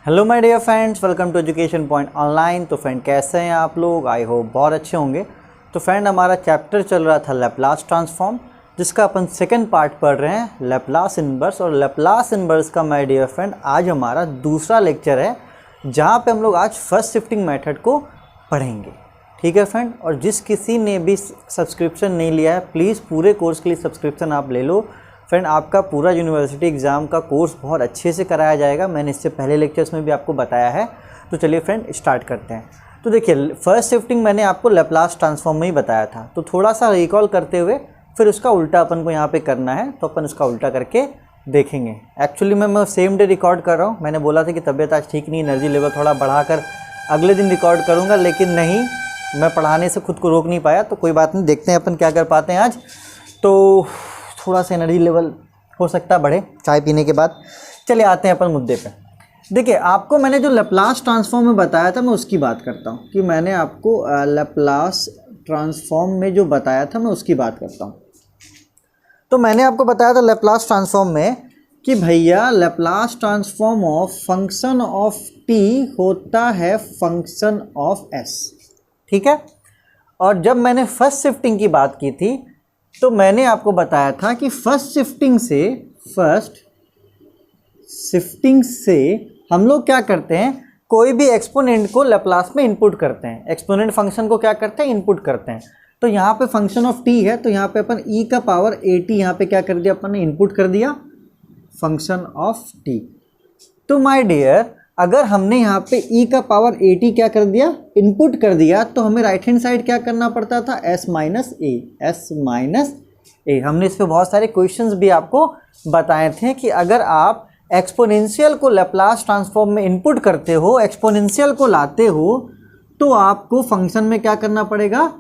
Hello my dear friends, welcome to Education Point Online. तो friend कैसे हैं आप लोग? आई होप बहुत अच्छे होंगे। तो फ्रेंड हमारा चैप्टर चल रहा था लैपलास ट्रांसफॉर्म, जिसका अपन सेकंड पार्ट पढ़ रहे हैं लैपलास इनवर्स। और लैपलास इनवर्स का माय डियर फ्रेंड आज हमारा दूसरा लेक्चर है, जहाँ पे हम लोग आज फर्स्ट शिफ्टिंग मेथड को पढ़ेंगे। ठीक है फ्रेंड, और जिस किसी ने भी सब्सक्रिप्शन नहीं लिया है, प्लीज़ पूरे कोर्स के लिए सब्सक्रिप्शन आप ले लो। फ्रेंड आपका पूरा यूनिवर्सिटी एग्ज़ाम का कोर्स बहुत अच्छे से कराया जाएगा, मैंने इससे पहले लेक्चर्स में भी आपको बताया है। तो चलिए फ्रेंड स्टार्ट करते हैं। तो देखिए, फर्स्ट शिफ्टिंग मैंने आपको लैपलास ट्रांसफॉर्म में ही बताया था, तो थोड़ा सा रिकॉल करते हुए फिर उसका उल्टा अपन को यहाँ पे करना है। तो अपन उसका उल्टा करके देखेंगे। एक्चुअली मैं सेम डे रिकॉर्ड कर रहा हूँ। मैंने बोला था कि तबीयत आज ठीक नहीं, एनर्जी लेवल थोड़ा बढ़ाकर अगले दिन रिकॉर्ड करूँगा, लेकिन नहीं, मैं पढ़ाने से खुद को रोक नहीं पाया। तो कोई बात नहीं, देखते हैं अपन क्या कर पाते हैं आज। तो थोड़ा सा एनर्जी लेवल हो सकता है बढ़े चाय पीने के बाद। चलिए आते हैं अपन मुद्दे पे। देखिए, आपको मैंने जो लैपलास ट्रांसफॉर्म में बताया था, मैं उसकी बात करता हूँ कि मैंने आपको लैपलास ट्रांसफॉर्म में जो बताया था, मैं उसकी बात करता हूँ। तो मैंने आपको बताया था लैपलास ट्रांसफॉर्म में कि भैया Laplace transform of function of T होता है फंक्शन ऑफ एस। ठीक है, और जब मैंने फर्स्ट शिफ्टिंग की बात की थी, तो मैंने आपको बताया था कि फर्स्ट शिफ्टिंग से हम लोग क्या करते हैं, कोई भी एक्सपोनेंट को लैपलास में इनपुट करते हैं। एक्सपोनेंट फंक्शन को क्या करते हैं, इनपुट करते हैं। तो यहाँ पे फंक्शन ऑफ टी है, तो यहाँ पे अपन e का पावर at यहाँ पे क्या कर दिया, अपन ने इनपुट कर दिया फंक्शन ऑफ टी। तो माय डियर, अगर हमने यहाँ पे e का पावर at क्या कर दिया, इनपुट कर दिया, तो हमें राइट हैंड साइड क्या करना पड़ता था, s माइनस ए। हमने इस पे बहुत सारे क्वेश्चंस भी आपको बताए थे कि अगर आप एक्सपोनेंशियल को लैपलास ट्रांसफॉर्म में इनपुट करते हो, एक्सपोनेंशियल को लाते हो, तो आपको फंक्शन में क्या करना पड़ेगा,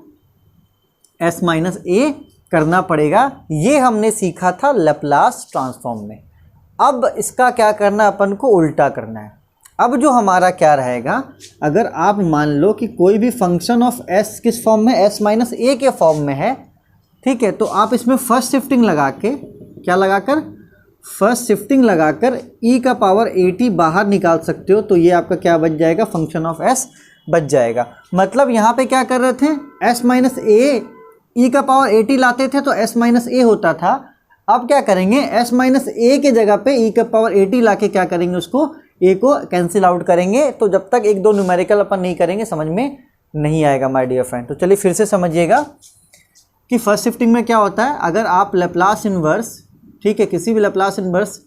s माइनस ए करना पड़ेगा। ये हमने सीखा था लैपलास ट्रांसफॉर्म में। अब इसका क्या करना, अपन को उल्टा करना है। अब जो हमारा क्या रहेगा, अगर आप मान लो कि कोई भी फंक्शन ऑफ s किस फॉर्म में, s माइनस ए के फॉर्म में है, ठीक है, तो आप इसमें फर्स्ट शिफ्टिंग लगा के, क्या लगाकर, फर्स्ट शिफ्टिंग लगाकर e का पावर at बाहर निकाल सकते हो। तो ये आपका क्या बच जाएगा, फंक्शन ऑफ s बच जाएगा। मतलब यहाँ पे क्या कर रहे थे, s माइनस ए, e का पावर at लाते थे तो s माइनस ए होता था। अब क्या करेंगे, s माइनस ए के जगह पे e का पावर at ला के क्या करेंगे, उसको a को कैंसिल आउट करेंगे। तो जब तक एक दो न्यूमेरिकल अपन नहीं करेंगे समझ में नहीं आएगा माय डियर फ्रेंड। तो चलिए फिर से समझिएगा कि फर्स्ट शिफ्टिंग में क्या होता है। अगर आप लैपलास इनवर्स, ठीक है, किसी भी Laplace inverse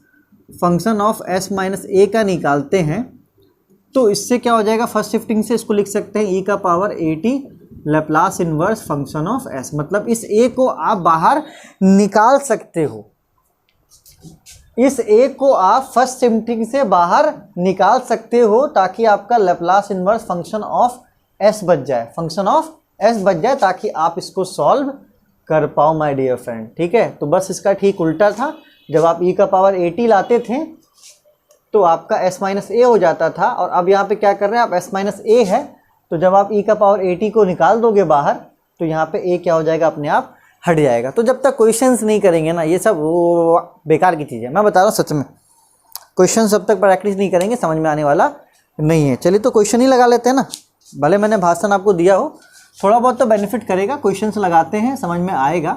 function of s minus a का निकालते हैं, तो इससे क्या हो जाएगा, फर्स्ट शिफ्टिंग से इसको लिख सकते हैं e का power at Laplace inverse function of s। मतलब इस a को आप बाहर निकाल सकते हो, इस a को आप फर्स्ट शिफ्टिंग से बाहर निकाल सकते हो, ताकि आपका Laplace inverse function of s बच जाए, फंक्शन ऑफ s बच जाए, ताकि आप इसको सॉल्व कर पाओ माय डियर फ्रेंड। ठीक है, तो बस इसका ठीक उल्टा था। जब आप e का पावर at लाते थे तो आपका s माइनस ए हो जाता था, और अब यहाँ पे क्या कर रहे हैं आप, s माइनस ए है, तो जब आप e का पावर at को निकाल दोगे बाहर, तो यहाँ पे a क्या हो जाएगा, अपने आप हट जाएगा। तो जब तक क्वेश्चंस नहीं करेंगे ना, ये सब वो बेकार की चीज़ है, मैं बता रहा हूँ सच में। क्वेश्चन जब तक प्रैक्टिस नहीं करेंगे समझ में आने वाला नहीं है। चलिए तो क्वेश्चन ही लगा लेते हैं ना, भले मैंने भाषण आपको दिया हो, थोड़ा बहुत तो बेनिफिट करेगा। क्वेश्चंस लगाते हैं, समझ में आएगा।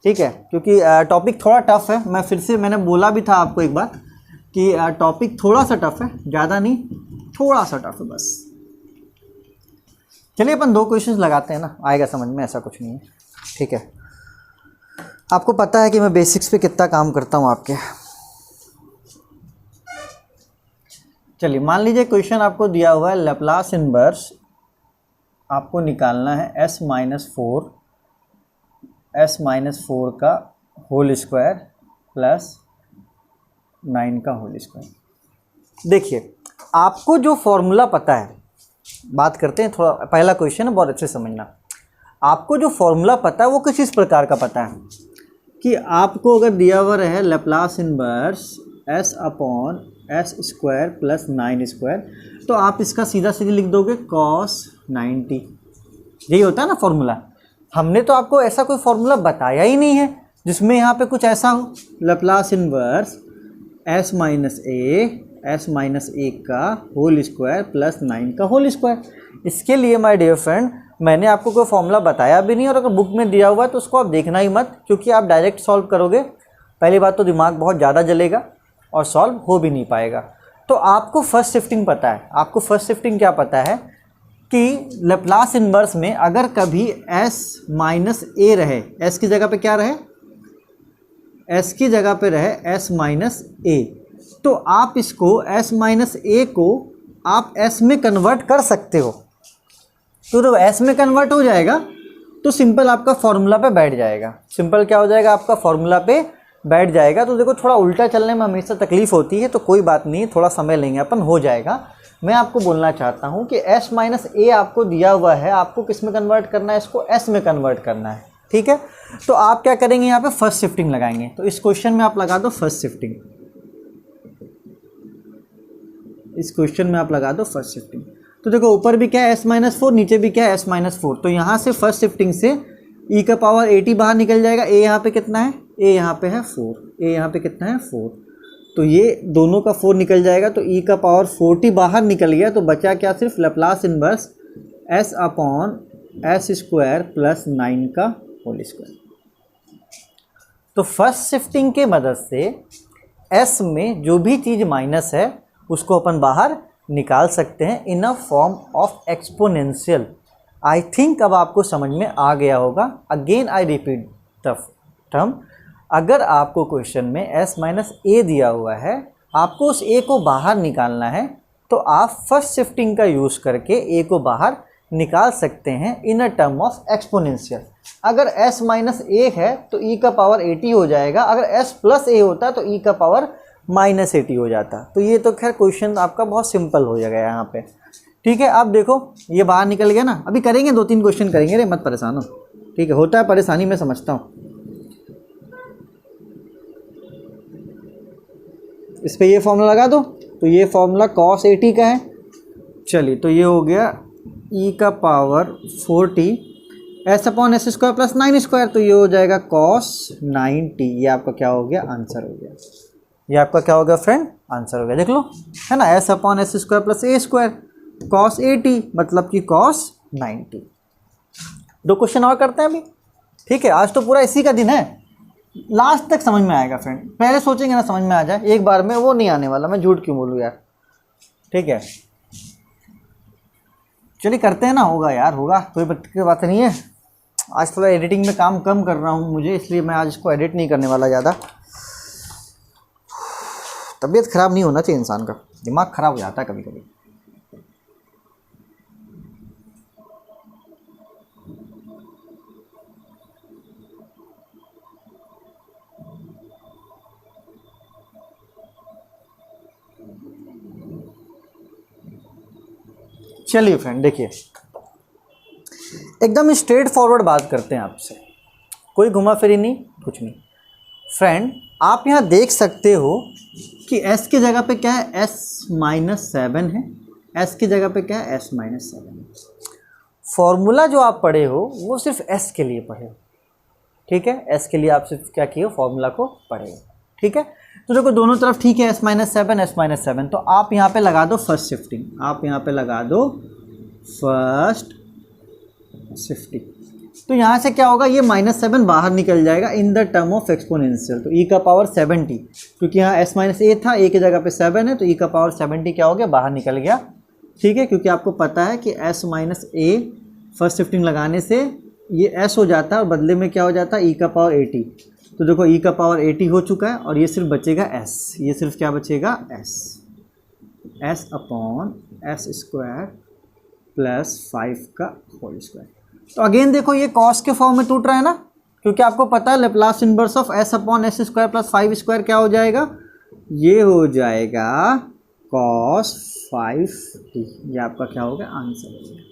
ठीक है, क्योंकि टॉपिक थोड़ा टफ है। मैं फिर से मैंने बोला भी था आपको एक बार कि टॉपिक थोड़ा सा टफ है, ज़्यादा नहीं, थोड़ा सा टफ है बस। चलिए अपन दो क्वेश्चंस लगाते हैं ना, आएगा समझ में, ऐसा कुछ नहीं है। ठीक है, आपको पता है कि मैं बेसिक्स पे कितना काम करता हूँ आपके। चलिए मान लीजिए क्वेश्चन आपको दिया हुआ है, लैपलास इनवर्स आपको निकालना है s माइनस 4 का होल स्क्वायर प्लस 9 का होल स्क्वायर। देखिए, आपको जो फॉर्मूला पता है, बात करते हैं, थोड़ा पहला क्वेश्चन है, बहुत अच्छे से समझना। आपको जो फॉर्मूला पता है वो किस इस प्रकार का पता है कि आपको अगर दिया हुआ रहे Laplace inverse s upon s square plus 9 square, तो आप इसका सीधा सीधा लिख दोगे cos 90। यही होता है ना फॉर्मूला। हमने तो आपको ऐसा कोई फॉर्मूला बताया ही नहीं है जिसमें यहाँ पे कुछ ऐसा हो। Laplace inverse s minus A S minus 1 का होल स्क्वायर प्लस 9 का होल स्क्वायर। इसके लिए माय डियर फ्रेंड मैंने आपको कोई फॉर्मूला बताया भी नहीं, और अगर बुक में दिया हुआ है तो उसको आप देखना ही मत, क्योंकि आप डायरेक्ट सॉल्व करोगे, पहली बात तो दिमाग बहुत ज़्यादा जलेगा और सॉल्व हो भी नहीं पाएगा। तो आपको फर्स्ट शिफ्टिंग पता है। आपको फर्स्ट शिफ्टिंग क्या पता है कि लैप्लास इन्वर्स में अगर कभी s माइनस ए रहे, s की जगह पे क्या रहे, s की जगह पे रहे s माइनस ए, तो आप इसको s माइनस ए को आप s में कन्वर्ट कर सकते हो। तो जब s में कन्वर्ट हो जाएगा तो सिंपल आपका फॉर्मूला पे बैठ जाएगा। सिंपल क्या हो जाएगा, आपका फॉर्मूला पे बैठ जाएगा। तो देखो थोड़ा उल्टा चलने में हमेशा तकलीफ़ होती है, तो कोई बात नहीं, थोड़ा समय लेंगे अपन, हो जाएगा। मैं आपको बोलना चाहता हूँ कि s माइनस ए आपको दिया हुआ है, आपको किस में कन्वर्ट करना है, इसको s में कन्वर्ट करना है, ठीक है। तो आप क्या करेंगे, यहाँ पे फर्स्ट शिफ्टिंग लगाएंगे। तो इस क्वेश्चन में आप लगा दो फर्स्ट शिफ्टिंग, इस क्वेश्चन में आप लगा दो फर्स्ट शिफ्टिंग। तो देखो ऊपर भी क्या है s माइनस 4, नीचे भी क्या है s माइनस 4। तो यहाँ से फर्स्ट शिफ्टिंग से e का पावर 80 बाहर निकल जाएगा। a यहाँ पे कितना है, a यहाँ पे है 4, a यहाँ पे कितना है 4, तो ये दोनों का 4 निकल जाएगा। तो e का पावर 40 बाहर निकल गया, तो बचा क्या, सिर्फ Laplace inverse s upon s square plus 9 का होल स्क्वायर। तो फर्स्ट शिफ्टिंग के मदद से s में जो भी चीज़ माइनस है उसको अपन बाहर निकाल सकते हैं in a form of exponential. I think अब आपको समझ में आ गया होगा। Again I repeat the term, अगर आपको क्वेश्चन में s माइनस ए दिया हुआ है, आपको उस a को बाहर निकालना है, तो आप फर्स्ट शिफ्टिंग का यूज़ करके a को बाहर निकाल सकते हैं in a term of exponential. अगर s माइनस ए है तो e का पावर 80 हो जाएगा, अगर s प्लस ए होता तो e का पावर माइनस 80 हो जाता। तो ये तो खैर क्वेश्चन आपका बहुत सिंपल हो जाएगा यहाँ पे, ठीक है। अब देखो ये बाहर निकल गया ना, अभी करेंगे 2-3 क्वेश्चन करेंगे, रे मत परेशान हो, ठीक है, होता है परेशानी, मैं समझता हूँ। इस पे ये फॉर्मूला लगा दो, तो ये फॉर्मूला cos 80 का है। चलिए तो ये हो गया e का power 40 s upon s square plus 9 square, तो ये हो जाएगा cos 90। ये आपका क्या हो गया, आंसर हो गया। ये आपका क्या हो गया फ्रेंड, आंसर हो गया, देख लो, है ना, s upon s square plus a square, cos 80 मतलब कि cos 90। 2 क्वेश्चन और करते हैं अभी, ठीक है। आज तो पूरा इसी का दिन है, लास्ट तक समझ में आएगा फ्रेंड। पहले सोचेंगे ना समझ में आ जाए, एक बार में वो नहीं आने वाला, मैं झूठ क्यों बोलूँ यार, ठीक है। चलिए करते हैं ना, होगा यार, होगा, कोई बात नहीं है। आज थोड़ा एडिटिंग में काम कम कर रहा हूँ मुझे, इसलिए मैं आज इसको एडिट नहीं करने वाला ज़्यादा। तबीयत ख़राब नहीं होना चाहिए इंसान का, दिमाग ख़राब हो जाता है कभी कभी। चलिए फ्रेंड देखिए, एकदम स्ट्रेट फॉरवर्ड बात करते हैं आपसे, कोई घुमा फिरी नहीं, कुछ नहीं। फ्रेंड आप यहाँ देख सकते हो कि s की जगह पे क्या है, s माइनस 7 है, s की जगह पे क्या है, s माइनस 7 है। फॉर्मूला जो आप पढ़े हो वो सिर्फ s के लिए पढ़े हो, ठीक है, s के लिए आप सिर्फ क्या किए हो, फॉर्मूला को पढ़े हो, ठीक है। तो देखो दोनों तरफ ठीक है, s माइनस 7 s माइनस 7, तो आप यहाँ पे लगा दो फर्स्ट शिफ्टिंग, आप यहाँ पे लगा दो फर्स्ट शिफ्टिंग। तो यहाँ से क्या होगा, ये -7 बाहर निकल जाएगा in the term of exponential. तो e का पावर 70, क्योंकि यहाँ s माइनस ए था, a की जगह पे 7 है, तो e का पावर 70 क्या हो गया, बाहर निकल गया, ठीक है। क्योंकि आपको पता है कि s माइनस ए फर्स्ट शिफ्टिंग लगाने से ये s हो जाता है और बदले में क्या हो जाता है, e का पावर 80। तो देखो e का पावर 80 हो चुका है और ये सिर्फ बचेगा s, ये सिर्फ क्या बचेगा, s upon s square plus 5 का होल स्क्वायर। तो अगेन देखो ये कॉस के फॉर्म में टूट रहा है ना, क्योंकि आपको पता है Laplace inverse of s upon s square plus 5 square क्या हो जाएगा, ये हो जाएगा cos 5t। ये आपका क्या होगा, आंसर हो गया,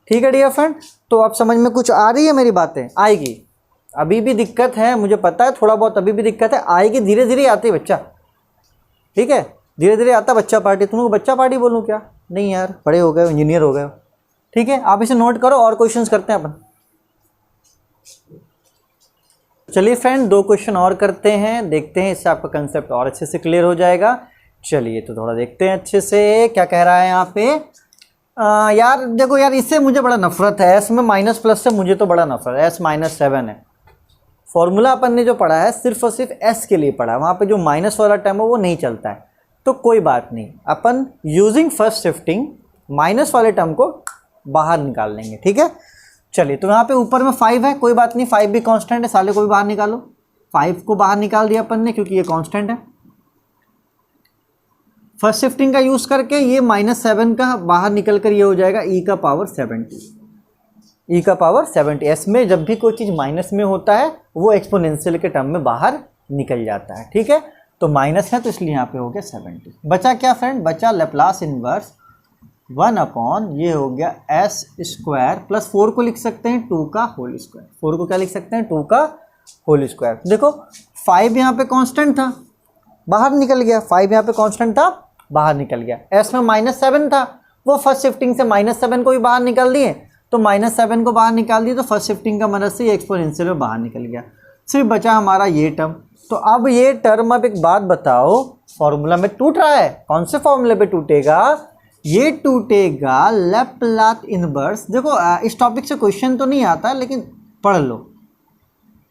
ठीक है डियर फ्रेंड। तो आप समझ में कुछ आ रही है मेरी बातें, आएगी, अभी भी दिक्कत है मुझे पता है, थोड़ा बहुत अभी भी दिक्कत है, आएगी, धीरे धीरे आती है बच्चा, ठीक है, धीरे धीरे आता बच्चा पार्टी। तुम लोग बच्चा पार्टी बोलूँ क्या, नहीं यार, बड़े हो गए, इंजीनियर हो गए, ठीक है। आप इसे नोट करो और क्वेश्चंस करते हैं अपन। चलिए फ्रेंड 2 क्वेश्चन और करते हैं, देखते हैं इससे आपका कंसेप्ट और अच्छे से क्लियर हो जाएगा। चलिए तो थोड़ा देखते हैं अच्छे से क्या कह रहा है यहाँ पे। यार देखो यार, इससे मुझे बड़ा नफरत है, एस में माइनस प्लस से मुझे तो बड़ा नफरत है। एस -7 है, फॉर्मूला अपन ने जो पढ़ा है सिर्फ और सिर्फ एस के लिए पढ़ा है, वहाँ पे जो माइनस वाला टर्म है वो नहीं चलता है। तो कोई बात नहीं, अपन यूजिंग फर्स्ट शिफ्टिंग माइनस वाले टर्म को बाहर निकाल लेंगे, ठीक है। चलिए तो यहाँ पे ऊपर में 5 है, कोई बात नहीं, 5 भी कांस्टेंट है, साले को भी बाहर निकालो। 5 को बाहर निकाल दिया अपन ने क्योंकि ये कांस्टेंट है। फर्स्ट शिफ्टिंग का यूज़ करके ये -7 का बाहर निकल कर ये हो जाएगा e का पावर 70। e का पावर 70, एस में जब भी कोई चीज़ माइनस में होता है वो एक्सपोनेंशियल के टर्म में बाहर निकल जाता है, ठीक है। तो माइनस है तो इसलिए यहाँ पे हो गया 70। बचा क्या फ्रेंड, बचा लेप्लास इनवर्स 1 अपॉन ये हो गया s² प्लस 4 को लिख सकते हैं 2 का होल स्क्वायर। 4 को क्या लिख सकते हैं, 2 का होल स्क्वायर। देखो 5 यहाँ पे कांस्टेंट था, बाहर निकल गया। 5 यहाँ पे कांस्टेंट था, बाहर निकल गया। s में -7 था, वो फर्स्ट शिफ्टिंग से -7 को भी बाहर निकाल दिए, तो -7 को बाहर निकाल दिए तो फर्स्ट शिफ्टिंग का मदद से ये एक्सपोनेंशियल में बाहर निकल गया। सिर्फ बचा हमारा ये टर्म। तो अब ये टर्म, अब एक बात बताओ, फॉर्मूला में टूट रहा है, कौन से फॉर्मूले पे टूटेगा, ये टूटेगा लैप्लास इनवर्स। देखो इस टॉपिक से क्वेश्चन तो नहीं आता लेकिन पढ़ लो,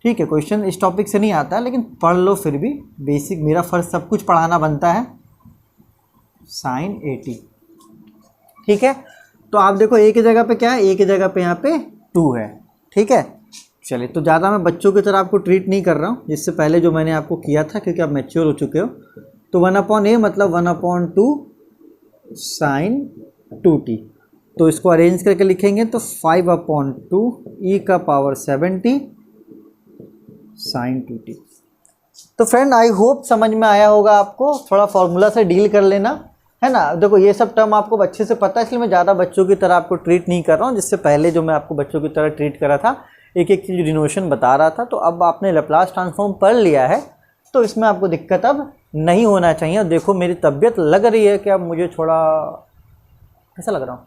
ठीक है। क्वेश्चन इस टॉपिक से नहीं आता है लेकिन पढ़ लो, फिर भी बेसिक मेरा फर्ज सब कुछ पढ़ाना बनता है। sin 80, ठीक है। तो आप देखो ए की जगह पे क्या है, ए की जगह पे यहाँ पे 2 है, ठीक है। चलिए तो ज़्यादा मैं बच्चों की तरह आपको ट्रीट नहीं कर रहा हूँ, जिससे पहले जो मैंने आपको किया था, क्योंकि आप मैच्योर हो चुके हो। तो 1/a मतलब 1/2 sin 2t। तो इसको अरेंज करके लिखेंगे तो 5/2 e का पावर 70 sin 2t। तो फ्रेंड आई होप समझ में आया होगा आपको, थोड़ा फॉर्मूला से डील कर लेना, है ना। देखो ये सब टर्म आपको अच्छे से पता है, इसलिए मैं ज़्यादा बच्चों की तरह आपको ट्रीट नहीं कर रहा हूँ। जिससे पहले जो मैं आपको बच्चों की तरह ट्रीट करा था, एक एक चीज़ डिनोशन बता रहा था। तो अब आपने लैप्लास ट्रांसफॉर्म पढ़ लिया है तो इसमें आपको दिक्कत अब नहीं होना चाहिए। और देखो मेरी तबीयत लग रही है कि अब मुझे थोड़ा कैसा लग रहा हूँ,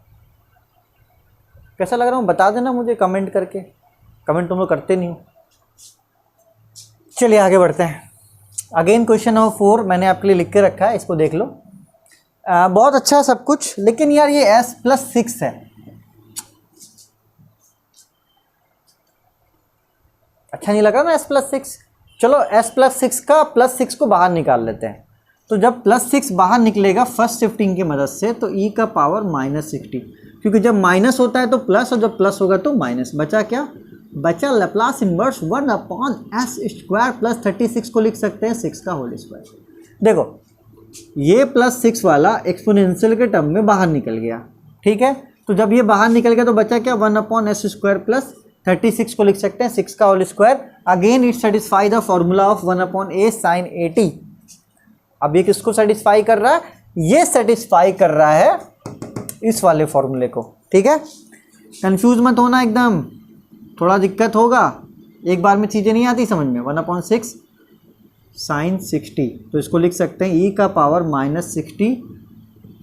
कैसा लग रहा हूँ बता देना मुझे कमेंट करके। कमेंट तुम लोग करते नहीं हो। चलिए आगे बढ़ते हैं। अगेन क्वेश्चन नंबर 4 मैंने आपके लिए लिख के रखा है, इसको देख लो। बहुत अच्छा है सब कुछ, लेकिन यार ये s+6 है। अच्छा नहीं लग रहा ना s+6। चलो s+6 का +6 को बाहर निकाल लेते हैं। तो जब +6 बाहर निकलेगा फर्स्ट शिफ्टिंग की मदद से, तो e का पावर -60, क्योंकि जब माइनस होता है तो प्लस, और जब प्लस होगा तो माइनस। बचा क्या, बचा लैप्लास इनवर्स 1/s² प्लस 36 को लिख सकते हैं 6 का होल स्क्वायर। देखो ये +6 वाला एक्सपोनेंशियल के टर्म में बाहर निकल गया, ठीक है। तो जब ये बाहर निकल गया तो बचा क्या, 1/s² प्लस 36 को लिख सकते हैं 6 का whole square. Again it satisfy the formula of 1/a sin 80। अब ये किसको सेटिस्फाई कर रहा है, ये सेटिस्फाई कर रहा है इस वाले फॉर्मूले को, ठीक है। कंफ्यूज मत होना एकदम, थोड़ा दिक्कत होगा, एक बार में चीज़ें नहीं आती समझ में। 1/6 sin 60, तो इसको लिख सकते हैं e का पावर -60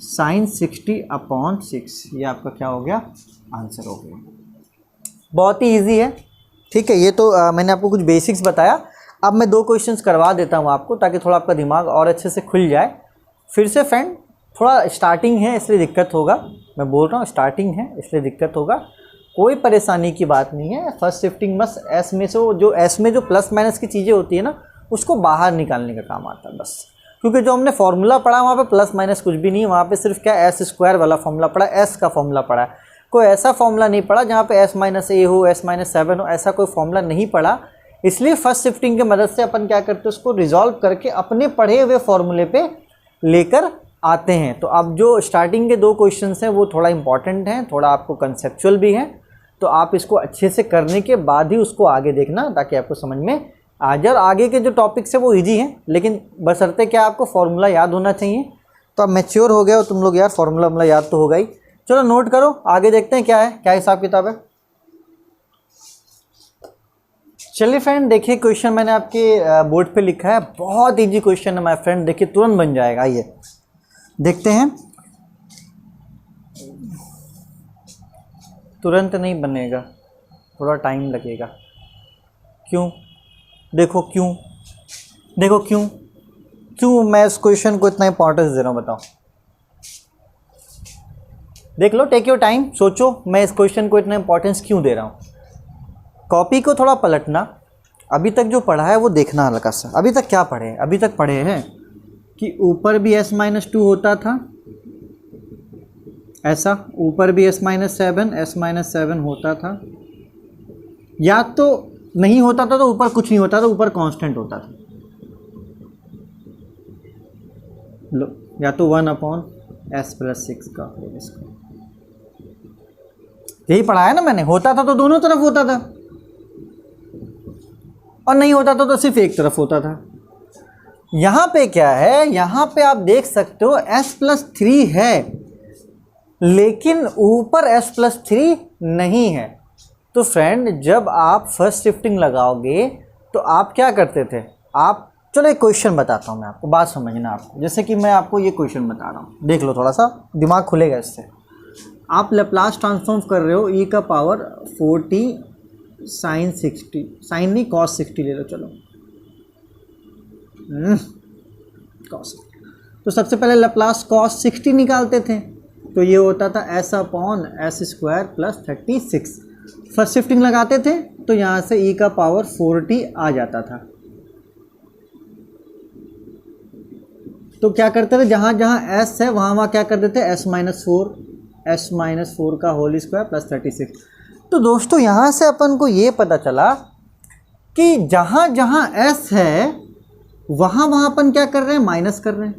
sin 60/6। ये आपका क्या हो गया, आंसर हो गया। बहुत ही इजी है, ठीक है। ये तो मैंने आपको कुछ बेसिक्स बताया। अब मैं 2 क्वेश्चंस करवा देता हूँ आपको, ताकि थोड़ा आपका दिमाग और अच्छे से खुल जाए। फिर से फ्रेंड, थोड़ा स्टार्टिंग है इसलिए दिक्कत होगा, मैं बोल रहा हूँ स्टार्टिंग है इसलिए दिक्कत होगा, कोई परेशानी की बात नहीं है। फर्स्ट शिफ्टिंग बस एस में से जो एस में जो प्लस माइनस की चीज़ें होती है ना, उसको बाहर निकालने का काम आता है बस। क्योंकि जो हमने फॉर्मूला पढ़ा वहाँ पे प्लस माइनस कुछ भी नहीं है, वहाँ पे सिर्फ क्या s² वाला फॉर्मूला पढ़ा, एस का फॉर्मूला पढ़ा है। कोई ऐसा फॉर्मूला नहीं पढ़ा जहाँ पे s-a हो, s-7 हो, ऐसा कोई फॉर्मूला नहीं पढ़ा। इसलिए फर्स्ट शिफ्टिंग की मदद से अपन क्या करते हैं, उसको रिजॉल्व करके अपने पढ़े हुए फॉर्मूले पे लेकर आते हैं। तो अब जो स्टार्टिंग के 2 क्वेश्चंस हैं वो थोड़ा इंपॉर्टेंट हैं, थोड़ा आपको कंसेप्चुअल भी हैं। तो आप इसको अच्छे से करने के बाद ही उसको आगे देखना, ताकि आपको समझ में आ जाए। और आगे के जो टॉपिक्स है वो ईजी हैं, लेकिन बशर्ते क्या आपको फॉर्मूला याद होना चाहिए। तो अब मैच्योर हो गए हो तुम लोग यार, फॉर्मूला याद तो होगा ही। चलो नोट करो, आगे देखते हैं क्या है, क्या हिसाब किताब है। चलिए फ्रेंड देखिए, क्वेश्चन मैंने आपके बोर्ड पे लिखा है, बहुत इजी क्वेश्चन है माय फ्रेंड, देखिए तुरंत बन जाएगा। आइए देखते हैं। तुरंत नहीं बनेगा, थोड़ा टाइम लगेगा। क्यों, देखो क्यों, देखो क्यों। क्यों मैं इस क्वेश्चन को इतना इंपॉर्टेंस दे रहा हूँ बताओ? देख लो, टेक योर टाइम, सोचो मैं इस क्वेश्चन को इतना इंपॉर्टेंस क्यों दे रहा हूँ। कॉपी को थोड़ा पलटना, अभी तक जो पढ़ा है वो देखना हल्का सा। अभी तक क्या पढ़े? अभी तक पढ़े हैं कि ऊपर भी s-2 होता था, ऐसा ऊपर भी s-7 होता था, या तो नहीं होता था तो ऊपर कुछ नहीं होता था, ऊपर कांस्टेंट होता था। लो, या तो 1/s+6 का होल स्क्वायर, यही पढ़ा है ना मैंने। होता था तो दोनों तरफ होता था, और नहीं होता था तो सिर्फ एक तरफ होता था। यहाँ पे क्या है, यहाँ पे आप देख सकते हो s+3 है, लेकिन ऊपर s+3 नहीं है। तो फ्रेंड, जब आप फर्स्ट शिफ्टिंग लगाओगे तो आप क्या करते थे? आप, चलो एक क्वेश्चन बताता हूँ मैं आपको, बात समझना आपको। जैसे कि मैं आपको ये क्वेश्चन बता रहा हूँ, देख लो, थोड़ा सा दिमाग खुलेगा इससे। आप लैप्लास ट्रांसफॉर्म कर रहे हो e⁴ sin 60, साइन नहीं cos 60 ले लो, चलो cos। तो सबसे पहले लैप्लास cos 60 निकालते थे, तो ये होता था s/s² + 36। फर्स्ट शिफ्टिंग लगाते थे तो यहाँ से e⁴ आ जाता था। तो क्या करते थे, जहाँ जहाँ s है वहाँ क्या कर देते, s-4 का होल स्क्वायर + 36। तो दोस्तों यहाँ से अपन को ये पता चला कि जहाँ जहाँ s है वहाँ वहाँ अपन क्या कर रहे हैं, माइनस कर रहे हैं।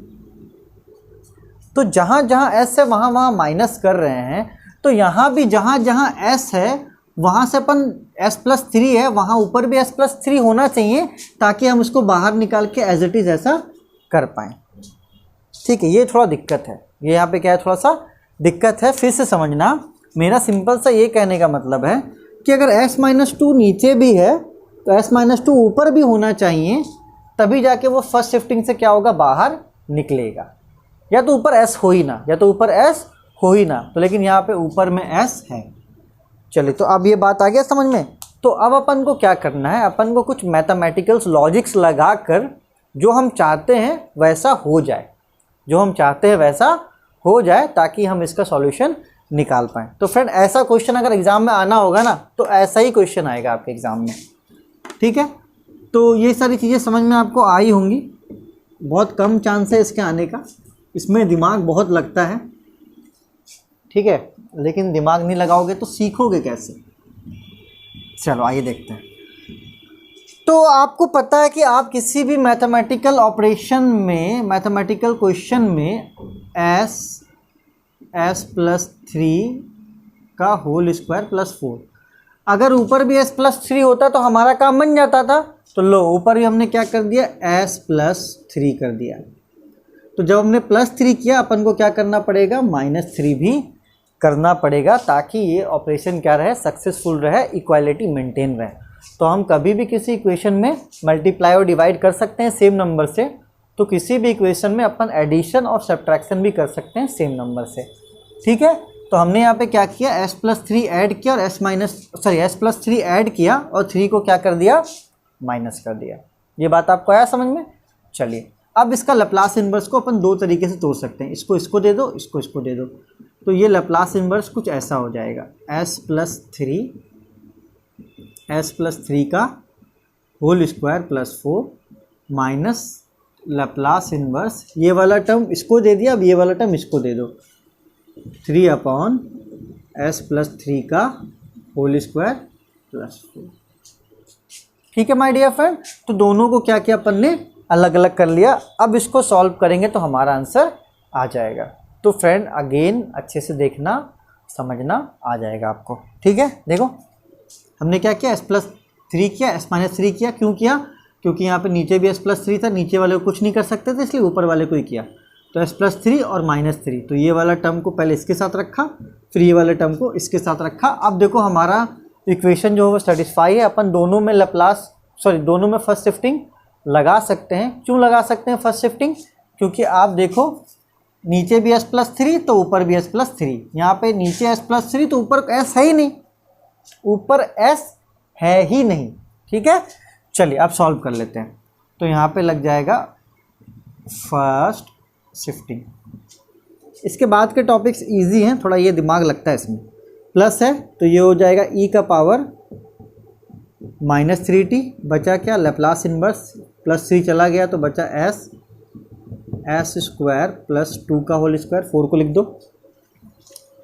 तो जहाँ जहाँ s है वहाँ वहाँ माइनस कर रहे हैं। तो यहाँ भी जहाँ जहाँ s है वहाँ से अपन s+3 है, वहाँ ऊपर भी s+3 होना चाहिए, ताकि हम उसको बाहर निकाल के एज इट इज़ ऐसा कर पाएँ। ठीक है, ये थोड़ा दिक्कत है, ये यहाँ पे क्या है, थोड़ा सा दिक्कत है। फिर से समझना, मेरा सिंपल सा ये कहने का मतलब है कि अगर s-2 नीचे भी है तो s-2 ऊपर भी होना चाहिए, तभी जाके वो फर्स्ट शिफ्टिंग से क्या होगा, बाहर निकलेगा। या तो ऊपर s हो ही ना, या तो ऊपर s हो ही ना, तो लेकिन यहाँ पे ऊपर में s है। चलिए, तो अब ये बात आ गया समझ में। तो अब अपन को क्या करना है, अपन को कुछ मैथमेटिकल्स लॉजिक्स लगा कर जो हम चाहते हैं वैसा हो जाए, जो हम चाहते हैं वैसा हो जाए, ताकि हम इसका सॉल्यूशन निकाल पाएँ। तो फ्रेंड, ऐसा क्वेश्चन अगर एग्ज़ाम में आना होगा ना, तो ऐसा ही क्वेश्चन आएगा आपके एग्ज़ाम में। ठीक है, तो ये सारी चीज़ें समझ में आपको आई होंगी। बहुत कम चांस है इसके आने का, इसमें दिमाग बहुत लगता है। ठीक है, लेकिन दिमाग नहीं लगाओगे तो सीखोगे कैसे? चलो आइए देखते हैं। तो आपको पता है कि आप किसी भी मैथमेटिकल ऑपरेशन में, मैथमेटिकल क्वेश्चन में s+3 का होल स्क्वायर + 4, अगर ऊपर भी s+3 होता तो हमारा काम बन जाता था। तो लो, ऊपर भी हमने क्या कर दिया, s+3 कर दिया। तो जब हमने +3 किया, अपन को क्या करना पड़ेगा, -3 भी करना पड़ेगा, ताकि ये ऑपरेशन क्या रहे, सक्सेसफुल रहे, इक्वालिटी मेंटेन रहे। तो हम कभी भी किसी इक्वेशन में मल्टीप्लाई और डिवाइड कर सकते हैं सेम नंबर से, तो किसी भी इक्वेशन में अपन एडिशन और सब्ट्रैक्शन भी कर सकते हैं सेम नंबर से। ठीक है, तो हमने यहाँ पे क्या किया, s+3 ऐड किया और s+3 ऐड किया और 3 को क्या कर दिया, माइनस कर दिया। ये बात आपको आया समझ में? चलिए, अब इसका लैप्लास इन्वर्स को अपन दो तरीके से तोड़ सकते हैं, इसको दे दो, इसको दे दो। तो ये लैप्लास इन्वर्स कुछ ऐसा हो जाएगा, s+3 का whole square + 4 minus Laplace inverse, ये वाला टर्म इसको दे दिया, अब ये वाला टर्म इसको दे दो, 3/s+3 का होल स्क्वायर + 4। ठीक है माय डियर फ्रेंड, तो दोनों को क्या किया अपन ने, अलग अलग कर लिया। अब इसको सॉल्व करेंगे तो हमारा आंसर आ जाएगा। तो फ्रेंड, अगेन अच्छे से देखना, समझना, आ जाएगा आपको। ठीक है, देखो हमने क्या किया, s+3 किया, s-3 किया। क्यों किया, क्योंकि यहाँ पे नीचे भी s+3 था, नीचे वाले को कुछ नहीं कर सकते थे, इसलिए ऊपर वाले को ही किया। तो s+3 और -3, तो ये वाला टर्म को पहले इसके साथ रखा, फिर ये वाले टर्म को इसके साथ रखा। अब देखो हमारा इक्वेशन जो है वो सेटिस्फाई है। अपन दोनों में दोनों में फर्स्ट शिफ्टिंग लगा सकते हैं। क्यों लगा सकते हैं फर्स्ट शिफ्टिंग, क्योंकि आप देखो नीचे भी s+3 तो ऊपर भी s+3, यहाँ पे नीचे s+3 तो ऊपर s है ही नहीं, ऊपर s है ही नहीं। ठीक है, चलिए अब सॉल्व कर लेते हैं। तो यहाँ पे लग जाएगा फर्स्ट शिफ्टिंग। इसके बाद के टॉपिक्स इजी हैं, थोड़ा ये दिमाग लगता है इसमें। प्लस है तो ये हो जाएगा e का पावर -3t, बचा क्या लेप्लास इन्वर्स, +3 चला गया तो बचा s स्क्वायर प्लस 2 का होल स्क्वायर। 4 को लिख दो।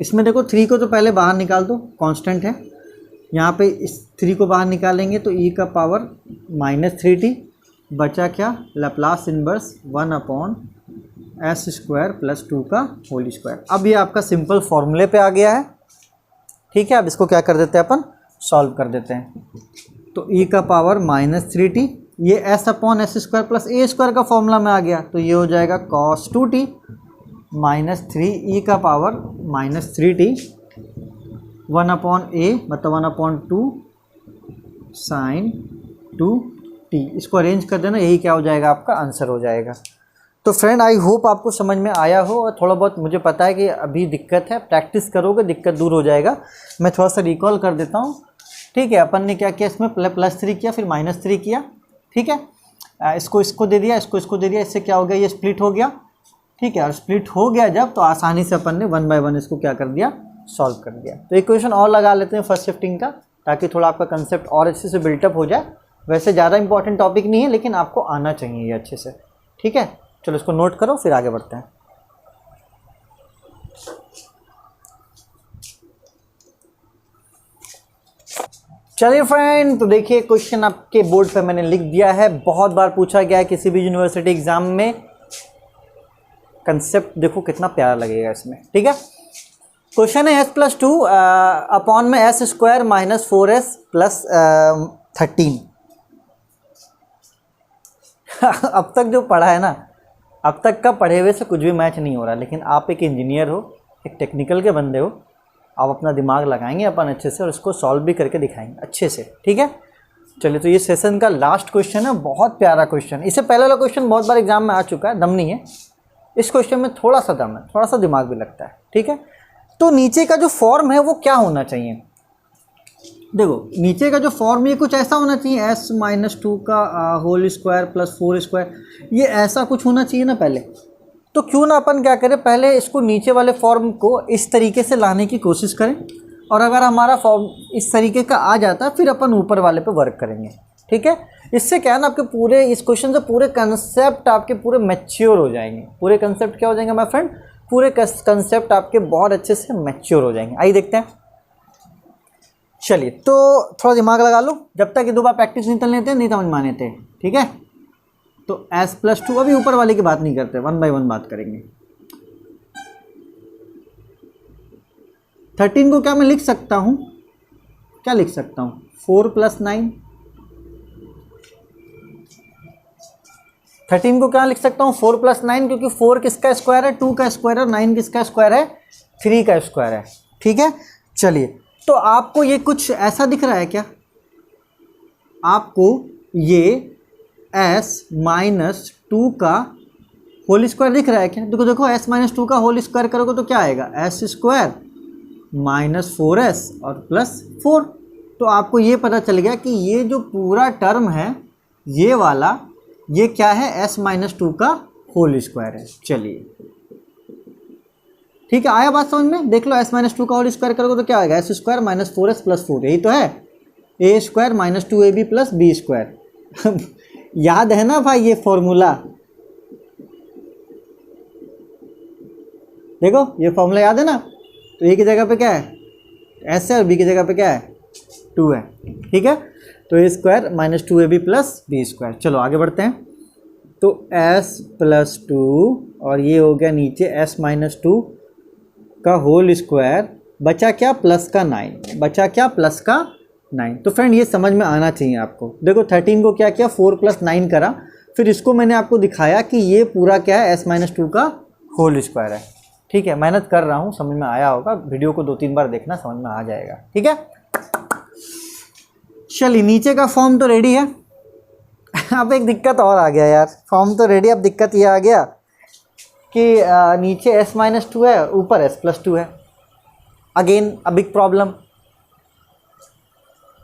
इसमें देखो 3 को तो पहले बाहर निकाल दो, कांस्टेंट है। यहाँ पे इस 3 को बाहर निकालेंगे तो e का पावर -3t, बचा क्या Laplace inverse 1/s square plus 2 का होल स्क्वायर। अब ये आपका सिंपल फॉर्मूले पे आ गया है। ठीक है, अब इसको क्या कर देते हैं अपन, सॉल्व कर देते हैं। तो e का पावर -3t, ये s/s square plus a square का फॉर्मूला में आ गया, तो ये हो जाएगा cos 2t -3 e का पावर -3t 1/a मतलब 1/2 sin 2t। इसको अरेंज कर देना, यही क्या हो जाएगा आपका आंसर हो जाएगा। तो फ्रेंड आई होप आपको समझ में आया हो, और थोड़ा बहुत मुझे पता है कि अभी दिक्कत है, प्रैक्टिस करोगे दिक्कत दूर हो जाएगा। मैं थोड़ा सा रिकॉल कर देता हूँ। ठीक है, अपन ने क्या किया इसमें, +3 किया फिर -3 किया। ठीक है, इसको दे दिया, इसको दे दिया, इससे क्या हो गया, ये स्प्लिट हो गया। ठीक है, और स्प्लिट हो गया जब, तो आसानी से अपन ने 1 बाय 1 इसको क्या कर दिया, सॉल्व कर दिया। तो एक क्वेश्चन और लगा लेते हैं फर्स्ट शिफ्टिंग का, ताकि थोड़ा आपका कंसेप्ट और अच्छे से बिल्टअप हो जाए। वैसे ज़्यादा इंपॉर्टेंट टॉपिक नहीं है, लेकिन आपको आना चाहिए ये अच्छे से। ठीक है, चलो इसको नोट करो फिर आगे बढ़ते हैं। चलिए फ्रेंड, तो देखिए क्वेश्चन आपके बोर्ड पे मैंने लिख दिया है, बहुत बार पूछा गया है किसी भी यूनिवर्सिटी एग्जाम में। कंसेप्ट देखो कितना प्यारा लगेगा इसमें। ठीक है, क्वेश्चन है s+2 अपॉन में s स्क्वायर -4s प्लस 13। अब तक जो पढ़ा है ना, अब तक का पढ़े हुए से कुछ भी मैच नहीं हो रहा, लेकिन आप एक इंजीनियर हो, एक टेक्निकल के बंदे हो, आप अपना दिमाग लगाएंगे अपन अच्छे से और इसको सॉल्व भी करके दिखाएंगे अच्छे से। ठीक है, चलिए तो ये सेशन का लास्ट क्वेश्चन है, बहुत प्यारा क्वेश्चन। इससे पहले वाला क्वेश्चन बहुत बार एग्जाम में आ चुका है, दम नहीं है। इस क्वेश्चन में थोड़ा सा दम है, थोड़ा सा दिमाग भी लगता है। ठीक है, तो नीचे का जो फॉर्म है वो क्या होना चाहिए, देखो नीचे का जो फॉर्म ये कुछ ऐसा होना चाहिए, s-2 का होल स्क्वायर प्लस 4 स्क्वायर, ये ऐसा कुछ होना चाहिए ना पहले। तो क्यों ना अपन क्या करें, पहले इसको नीचे वाले फॉर्म को इस तरीके से लाने की कोशिश करें, और अगर हमारा फॉर्म इस तरीके का आ जाता है फिर अपन ऊपर वाले पे वर्क करेंगे। ठीक है, इससे क्या है ना, आपके पूरे इस क्वेश्चन से पूरे कंसेप्ट आपके पूरे मैच्योर हो जाएंगे। पूरे कंसेप्ट क्या हो जाएंगे माय फ्रेंड, पूरे कंसेप्ट आपके बहुत अच्छे से मैच्योर हो जाएंगे। आइए देखते हैं। चलिए तो थोड़ा दिमाग लगा लो, जब तक ये 2 बार प्रैक्टिस नहीं कर लेते नहीं समझ में आने थे। ठीक है, तो s+2 अभी ऊपर वाले की बात नहीं करते, 1 बाय 1 बात करेंगे। 13 को क्या मैं लिख सकता हूँ, क्या लिख सकता हूँ, 4 + 9। 13 को क्या लिख सकता हूँ, 4 + 9, क्योंकि 4 किसका स्क्वायर है, 2 का स्क्वायर है, और 9 किसका स्क्वायर है, 3 का स्क्वायर है। ठीक है, चलिए तो आपको ये कुछ ऐसा दिख रहा है क्या, आपको ये s-2 का होल स्क्वायर दिख रहा है क्या, देखो देखो s-2 का होल स्क्वायर करोगे तो क्या आएगा, s स्क्वायर -4s और +4। तो आपको ये पता चल गया कि ये जो पूरा टर्म है ये वाला, ये क्या है, s-2 का होल स्क्वायर है। चलिए ठीक है, आया बात समझ में, देख लो s-2 का होल स्क्वायर करोगे तो क्या आएगा, s स्क्वायर -4s + 4, यही तो है, a square -2ab + b square. याद है ना भाई ये फॉर्मूला, देखो ये फॉर्मूला याद है ना। तो a की जगह पे क्या है, s है, और b की जगह पे क्या है, 2 है। ठीक है, तो a square -2ab + b square. चलो आगे बढ़ते हैं। तो s+2 और ये हो गया नीचे s-2 का होल स्क्वायर, बचा क्या, +9, बचा क्या, +9। तो फ्रेंड ये समझ में आना चाहिए आपको। देखो 13 को क्या किया, 4 + 9 करा, फिर इसको मैंने आपको दिखाया कि ये पूरा क्या है, s-2 का होल स्क्वायर है। ठीक है, मेहनत कर रहा हूँ, समझ में आया होगा, वीडियो को 2-3 बार देखना, समझ में आ जाएगा। ठीक है, चलिए नीचे का फॉर्म तो रेडी है। अब एक दिक्कत और आ गया यार, फॉर्म तो रेडी, अब दिक्कत ये आ गया कि नीचे s-2 है, ऊपर s+2 है। Again a big problem.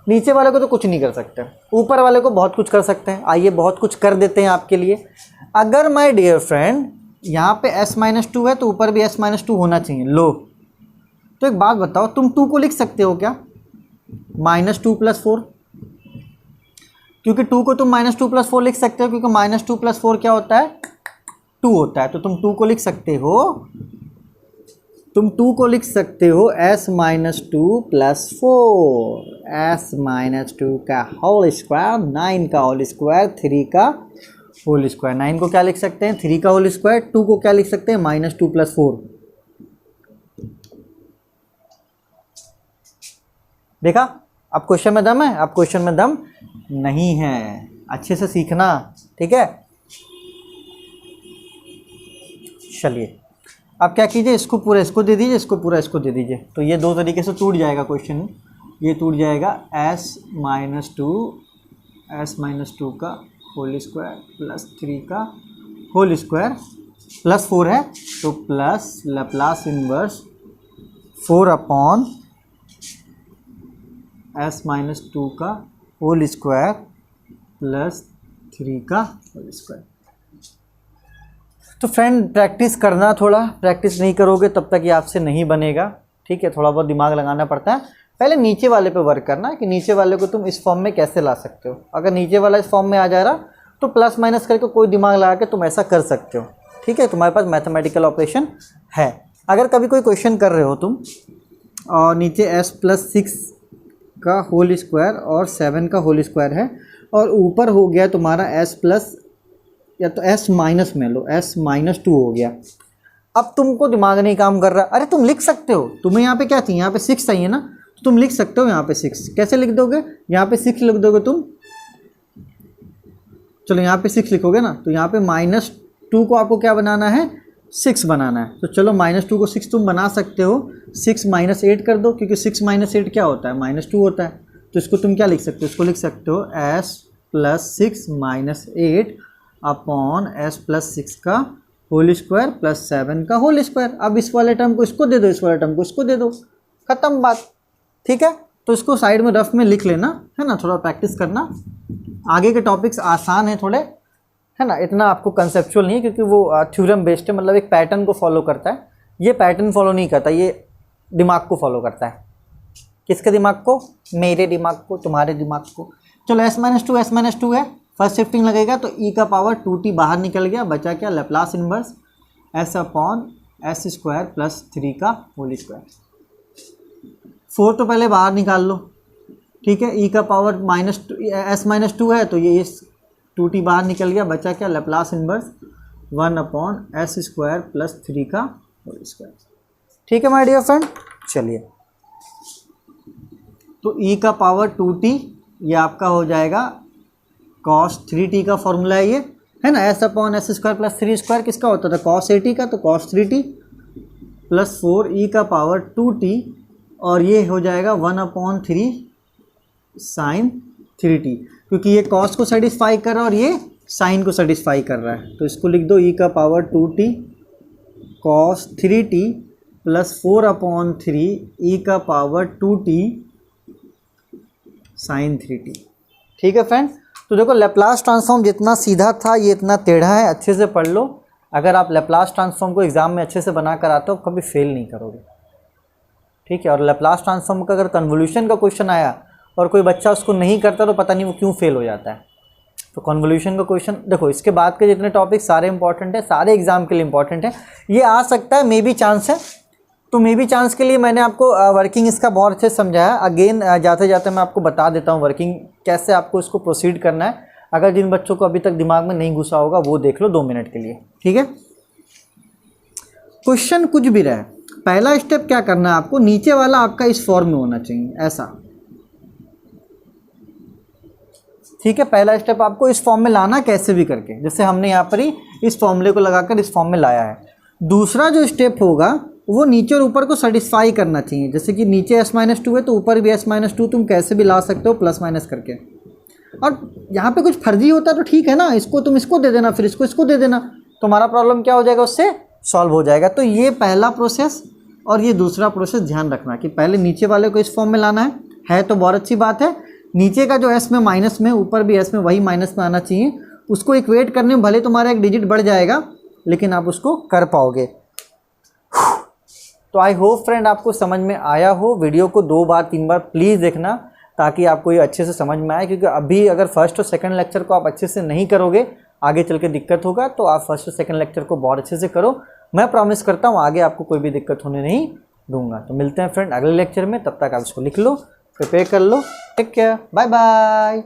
नीचे वाले को तो कुछ नहीं कर सकते, ऊपर वाले को बहुत कुछ कर सकते हैं। आइए बहुत कुछ कर देते हैं आपके लिए। अगर माय डियर फ्रेंड यहाँ पे s-2 है तो ऊपर भी s-2 होना चाहिए। लो, तो एक बात बताओ, तुम 2 को लिख सकते हो क्या -2 + 4? क्योंकि 2 को तुम -2 + 4 लिख सकते हो, क्योंकि -2 + 4 क्या होता है, 2 होता है। तो तुम 2 को लिख सकते हो, तुम 2 को लिख सकते हो s-2 + 4, s-2 का होल स्क्वायर, 9 का होल स्क्वायर, 3 का होल स्क्वायर। 9 को क्या लिख सकते हैं, 3 का होल स्क्वायर। 2 को क्या लिख सकते हैं, -2 + 4। देखा, अब क्वेश्चन में दम है, अब क्वेश्चन में दम नहीं है। अच्छे से सीखना, ठीक है। चलिए अब क्या कीजिए, इसको पूरा इसको दे दीजिए, इसको पूरा इसको दे दीजिए। तो ये दो तरीके से टूट जाएगा क्वेश्चन। ये टूट जाएगा s-2 का होल स्क्वायर प्लस 3 का होल स्क्वायर प्लस 4 है, तो plus Laplace inverse 4 upon s-2 का होल स्क्वायर प्लस 3 का होल स्क्वायर। तो फ्रेंड प्रैक्टिस करना, थोड़ा प्रैक्टिस नहीं करोगे तब तक ये आपसे नहीं बनेगा, ठीक है। थोड़ा बहुत दिमाग लगाना पड़ता है। पहले नीचे वाले पे वर्क करना कि नीचे वाले को तुम इस फॉर्म में कैसे ला सकते हो। अगर नीचे वाला इस फॉर्म में आ जा रहा तो प्लस माइनस करके कोई दिमाग लगा के तुम ऐसा कर सकते हो, ठीक है। तुम्हारे पास मैथमेटिकल ऑपरेशन है। अगर कभी कोई क्वेश्चन कर रहे हो तुम और नीचे s+6 का होल स्क्वायर और 7 का होल स्क्वायर है और ऊपर हो गया तुम्हारा s+ या तो s- में लो, s-2 हो गया। अब तुमको दिमाग नहीं काम कर रहा, अरे तुम लिख सकते हो। तुम्हें यहाँ पे क्या चाहिए, यहाँ पे 6 चाहिए ना, तो तुम लिख सकते हो यहाँ पे 6। कैसे लिख दोगे, यहाँ पे 6 लिख दोगे तुम। चलो यहाँ पे 6 लिखोगे ना, तो यहाँ पे -2 को आपको क्या बनाना है, 6 बनाना है। तो चलो -2 को 6 तुम बना सकते हो। 6 - 8 कर दो, क्योंकि 6 - 8 क्या होता है, -2 होता है। तो इसको तुम क्या लिख सकते हो, इसको लिख सकते हो s+6 - 8 अपॉन s+6 का होल स्क्वायर प्लस 7 का होल स्क्वायर। अब इस वाले टर्म को इसको दे दो, इस वाले टर्म को इसको दे दो, खत्म बात, ठीक है। तो इसको साइड में रफ में लिख लेना, है ना। थोड़ा प्रैक्टिस करना, आगे के टॉपिक्स आसान हैं थोड़े, है ना। इतना आपको कंसेप्चुअल नहीं है, क्योंकि वो थ्योरम बेस्ड है, मतलब एक पैटर्न को फॉलो करता है। ये पैटर्न फॉलो नहीं करता, ये दिमाग को फॉलो करता है। किसके दिमाग को, मेरे दिमाग को, तुम्हारे दिमाग को। चलो s-2 है, फर्स्ट शिफ्टिंग लगेगा तो e का पावर 2t बाहर निकल गया, बचा क्या, Laplace inverse s upon s² plus 3 का होल स्क्वायर। 4 तो पहले बाहर निकाल लो, ठीक है। e का पावर s-2 है तो ये 2t बाहर निकल गया, बचा क्या, Laplace inverse 1 upon s² plus 3 का होल स्क्वायर, ठीक है माय डियर फ्रेंड। चलिए, तो e का पावर 2t ये आपका हो जाएगा cos 3t का फॉर्मूला है ये, है ना। s अपॉन s² प्लस 3² किसका होता था, cos 8t का, तो cos 3t प्लस 4 e का पावर 2t और ये हो जाएगा 1 अपॉन 3 sin 3t, क्योंकि ये cos को सेटिस्फाई कर रहा है और ये sin को सेटिस्फाई कर रहा है। तो इसको लिख दो e का power 2t cos 3t plus 4 upon 3 e का पावर 2t sin 3t, ठीक है फ्रेंड। तो देखो लैप्लास ट्रांसफॉर्म जितना सीधा था ये इतना टेढ़ा है, अच्छे से पढ़ लो। अगर आप लैप्लास ट्रांसफॉर्म को एग्जाम में अच्छे से बना कर आते हो कभी फेल नहीं करोगे, ठीक है। और लैप्लास ट्रांसफॉर्म का अगर कन्वोल्यूशन का क्वेश्चन आया और कोई बच्चा उसको नहीं करता तो पता नहीं वो क्यों फेल हो जाता है। तो कन्वोल्यूशन का क्वेश्चन देखो, इसके बाद के जितने टॉपिक सारे इंपॉर्टेंट है, सारे एग्जाम के लिए इंपॉर्टेंट है। ये आ सकता है, मे बी चांस है, तो मे बी चांस के लिए मैंने आपको वर्किंग इसका बहुत अच्छे से समझाया। अगेन जाते जाते मैं आपको बता देता हूँ वर्किंग कैसे आपको इसको प्रोसीड करना है। अगर जिन बच्चों को अभी तक दिमाग में नहीं घुसा होगा वो देख लो 2 मिनट के लिए, ठीक है। क्वेश्चन कुछ भी रहे, पहला स्टेप क्या करना है आपको, नीचे वाला आपका इस फॉर्म में होना चाहिए, ऐसा, ठीक है। पहला स्टेप आपको इस फॉर्म में लाना कैसे भी करके, जैसे हमने यहाँ पर ही इस फॉर्मूले को लगाकर इस फॉर्म में लाया है। दूसरा जो स्टेप होगा वो नीचे और ऊपर को सेटिस्फाई करना चाहिए। जैसे कि नीचे s-2 है तो ऊपर भी s-2 तुम कैसे भी ला सकते हो प्लस माइनस करके। और यहाँ पे कुछ फर्जी होता है तो ठीक है ना, इसको तुम इसको दे देना, फिर इसको दे देना, तुम्हारा प्रॉब्लम क्या हो जाएगा, उससे सॉल्व हो जाएगा। तो ये पहला प्रोसेस और ये दूसरा प्रोसेस ध्यान रखना कि पहले नीचे वाले को इस फॉर्म में लाना है तो बहुत अच्छी बात है। नीचे का जो एस में माइनस में, ऊपर भी एस में वही माइनस में आना चाहिए। उसको इक्वेट करने में भले तुम्हारा एक डिजिट बढ़ जाएगा, लेकिन आप उसको कर पाओगे। तो आई होप फ्रेंड आपको समझ में आया हो। वीडियो को 2 बार 3 बार प्लीज़ देखना, ताकि आपको ये अच्छे से समझ में आए, क्योंकि अभी अगर फर्स्ट और सेकंड लेक्चर को आप अच्छे से नहीं करोगे, आगे चल के दिक्कत होगा। तो आप फर्स्ट और सेकंड लेक्चर को बहुत अच्छे से करो। मैं प्रॉमिस करता हूँ आगे आपको कोई भी दिक्कत होने नहीं दूंगा। तो मिलते हैं फ्रेंड अगले लेक्चर में, तब तक आप इसको लिख लो, प्रिपेयर कर लो। Take care, bye bye.